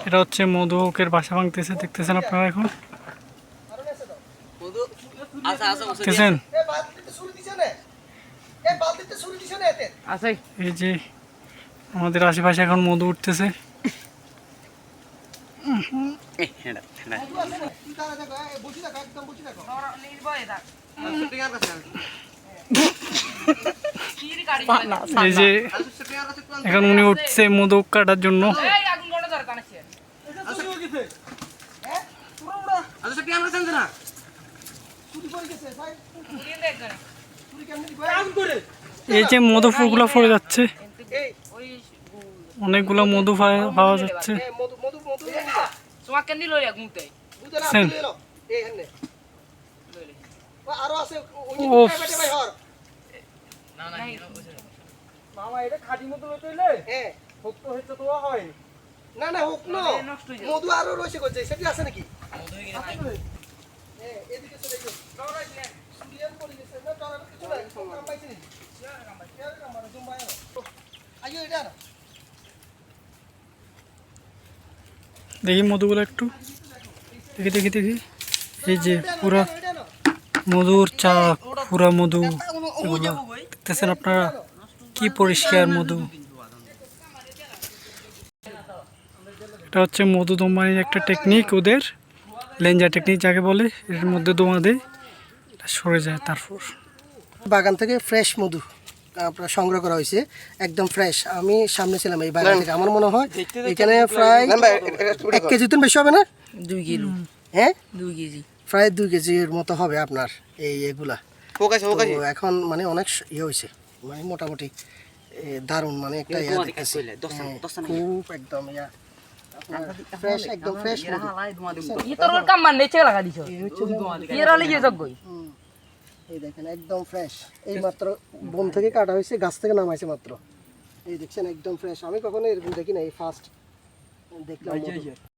এটা হচ্ছে মধুকের বাসা ভাঙতেছে, দেখতেছেন আপনারা এখন দেখতেছেন। এই যে আমাদের আশেপাশে এখন মধু উঠতেছে। এই যে এখন উনি উঠছে মধু কাটার জন্য। এই যে মধু ফুলগুলো পড়ে যাচ্ছে, অনেকগুলো মধু পাওয়া যাচ্ছে। মধু আরো রয়েছে সেটি আছে নাকি? দেখি মধুগুলো একটু দেখি দেখি দেখি। এই যে পুরা মধুর চাক, পুরা মধু, এগুলো দেখতেছেন আপনারা কি পরিষ্কার মধু। এটা হচ্ছে মধু দমানির একটা টেকনিক, ওদের লেঞ্জা টেকনিক যাকে বলে। এর মধ্যে দোয়া দেয়, সরে যায়। তারপর বাগান থেকে ফ্রেশ মধু আপনার সংগ্রহ করা হয়েছে, একদম ফ্রেশ। আমি সামনে ছিলাম এই বাগান থেকে, আমার মনে হয় এখানে প্রায় 1 কেজি তো বেশি হবে না? 2 কিলো। হ্যাঁ 2 কেজি, প্রায় 2 কেজির মতো হবে আপনার এগুলা। তো এখন মানে অনেক হয়েছে, মানে মোটামুটি দারুণ, মানে একটা খুব একদম ফ্রেশ, একদম ফ্রেশ এই দেখেন একদম ফ্রেশ, এই মাত্র বন থেকে কাটা হয়েছে, গাছ থেকে নামাইছে মাত্র। এই দেখছেন একদম ফ্রেশ, আমি কখনো এরকম দেখি না, এই ফার্স্ট দেখলাম।